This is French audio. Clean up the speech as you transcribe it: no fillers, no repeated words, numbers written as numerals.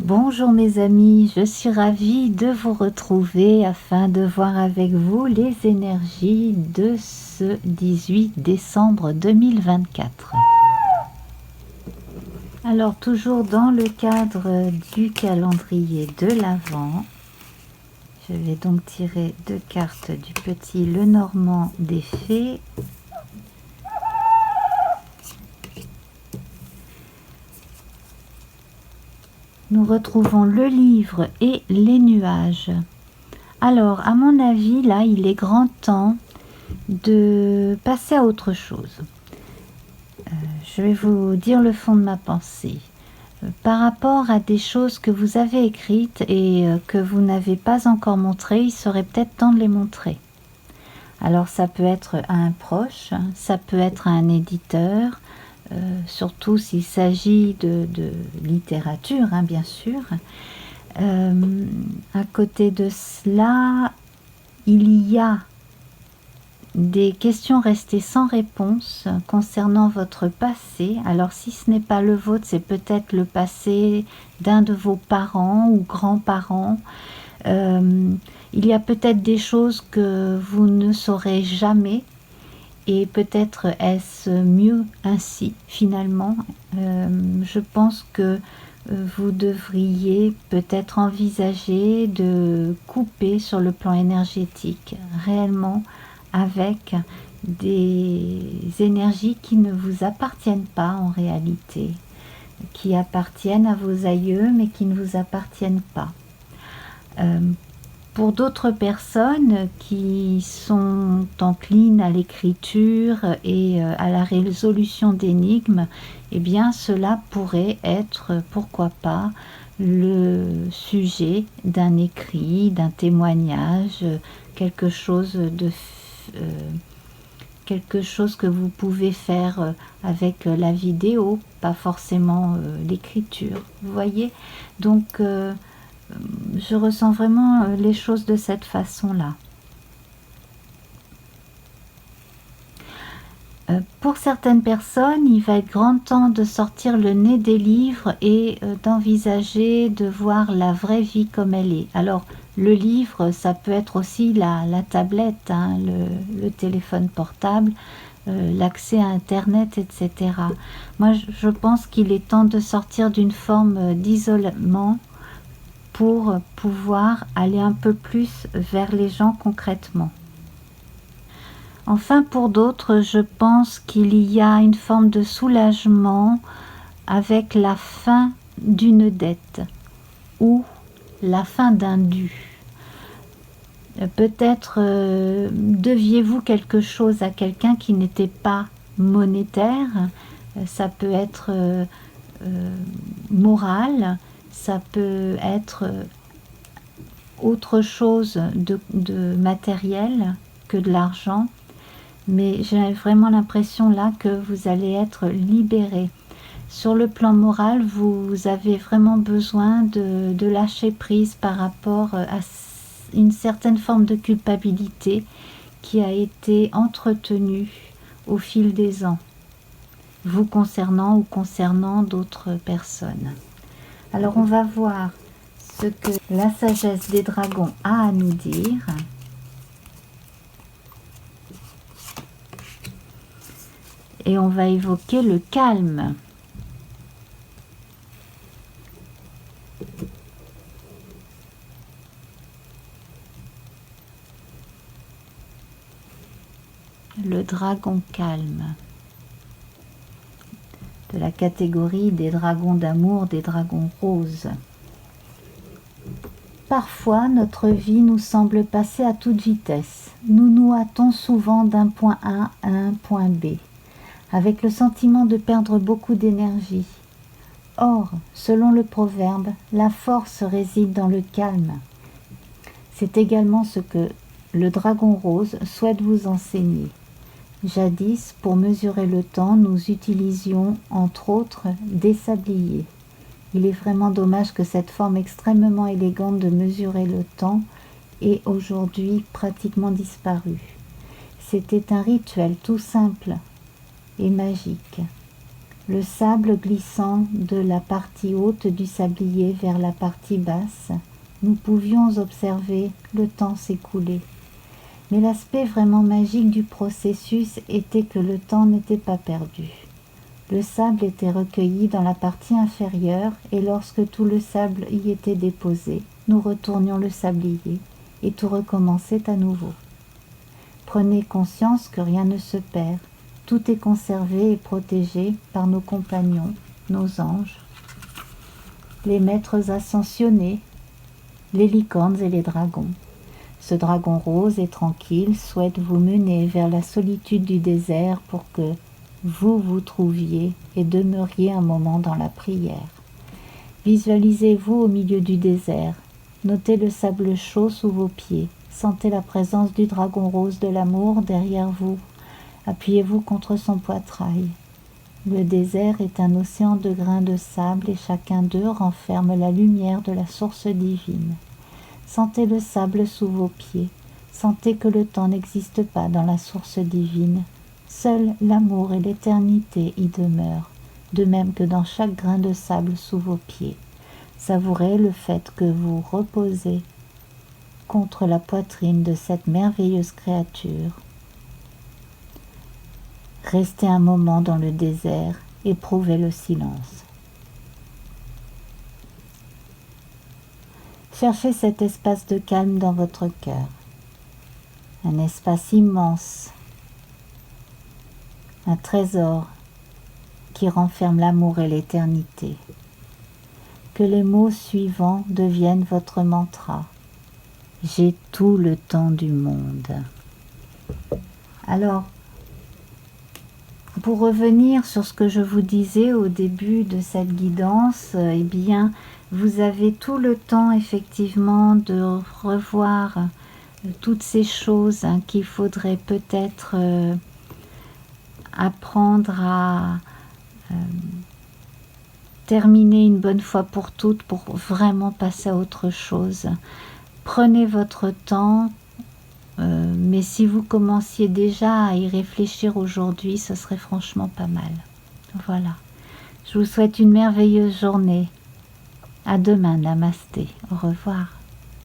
Bonjour mes amis, je suis ravie de vous retrouver afin de voir avec vous les énergies de ce 18 décembre 2024. Alors toujours dans le cadre du calendrier de l'Avent, je vais donc tirer deux cartes du petit Lenormand des Fées. Nous retrouvons le livre et les nuages. Alors, à mon avis, là, il est grand temps de passer à autre chose. Je vais vous dire le fond de ma pensée. Par rapport à des choses que vous avez écrites et que vous n'avez pas encore montrées, il serait peut-être temps de les montrer. Alors, ça peut être à un proche, ça peut être à un éditeur, surtout s'il s'agit de littérature, bien sûr. À côté de cela, il y a des questions restées sans réponse concernant votre passé. Alors si ce n'est pas le vôtre, c'est peut-être le passé d'un de vos parents ou grands-parents. Il y a peut-être des choses que vous ne saurez jamais. Et peut-être est-ce mieux ainsi, finalement. Je pense que vous devriez peut-être envisager de couper sur le plan énergétique, réellement avec des énergies qui ne vous appartiennent pas en réalité, qui appartiennent à vos aïeux, mais qui ne vous appartiennent pas. Pour d'autres personnes qui sont enclines à l'écriture et à la résolution d'énigmes, eh bien cela pourrait être, pourquoi pas, le sujet d'un écrit, d'un témoignage, quelque chose que vous pouvez faire avec la vidéo, pas forcément l'écriture. Vous voyez, donc je ressens vraiment les choses de cette façon-là. Pour certaines personnes, il va être grand temps de sortir le nez des livres et d'envisager de voir la vraie vie comme elle est. Alors, le livre, ça peut être aussi la tablette, le téléphone portable, l'accès à Internet, etc. Moi, je pense qu'il est temps de sortir d'une forme d'isolement pour pouvoir aller un peu plus vers les gens concrètement. Enfin, pour d'autres, je pense qu'il y a une forme de soulagement avec la fin d'une dette ou la fin d'un dû. Peut-être deviez-vous quelque chose à quelqu'un qui n'était pas monétaire, ça peut être moral, ça peut être autre chose de matériel que de l'argent, mais j'ai vraiment l'impression là que vous allez être libéré. Sur le plan moral, vous avez vraiment besoin de lâcher prise par rapport à une certaine forme de culpabilité qui a été entretenue au fil des ans, vous concernant ou concernant d'autres personnes. Alors on va voir ce que la sagesse des dragons a à nous dire. Et on va évoquer le calme. Le dragon calme. De la catégorie des dragons d'amour, des dragons roses. Parfois, notre vie nous semble passer à toute vitesse. Nous nous hâtons souvent d'un point A à un point B, avec le sentiment de perdre beaucoup d'énergie. Or, selon le proverbe, la force réside dans le calme. C'est également ce que le dragon rose souhaite vous enseigner. Jadis, pour mesurer le temps, nous utilisions, entre autres, des sabliers. Il est vraiment dommage que cette forme extrêmement élégante de mesurer le temps ait aujourd'hui pratiquement disparu. C'était un rituel tout simple et magique. le sable glissant de la partie haute du sablier vers la partie basse, nous pouvions observer le temps s'écouler. Mais l'aspect vraiment magique du processus était que le temps n'était pas perdu. Le sable était recueilli dans la partie inférieure et lorsque tout le sable y était déposé, nous retournions le sablier et tout recommençait à nouveau. Prenez conscience que rien ne se perd, tout est conservé et protégé par nos compagnons, nos anges, les maîtres ascensionnés, les licornes et les dragons. Ce dragon rose et tranquille souhaite vous mener vers la solitude du désert pour que vous vous trouviez et demeuriez un moment dans la prière. Visualisez-vous au milieu du désert, notez le sable chaud sous vos pieds, sentez la présence du dragon rose de l'amour derrière vous, appuyez-vous contre son poitrail. Le désert est un océan de grains de sable et chacun d'eux renferme la lumière de la source divine. Sentez le sable sous vos pieds, sentez que le temps n'existe pas dans la source divine. Seul l'amour et l'éternité y demeurent, de même que dans chaque grain de sable sous vos pieds. Savourez le fait que vous reposez contre la poitrine de cette merveilleuse créature. Restez un moment dans le désert, éprouvez le silence. Cherchez cet espace de calme dans votre cœur, un espace immense, un trésor qui renferme l'amour et l'éternité. Que les mots suivants deviennent votre mantra. J'ai tout le temps du monde. Alors, pour revenir sur ce que je vous disais au début de cette guidance, eh bien, vous avez tout le temps effectivement de revoir toutes ces choses qu'il faudrait peut-être apprendre à terminer une bonne fois pour toutes pour vraiment passer à autre chose. Prenez votre temps, mais si vous commenciez déjà à y réfléchir aujourd'hui, ce serait franchement pas mal. Voilà. Je vous souhaite une merveilleuse journée. À demain, namasté. Au revoir.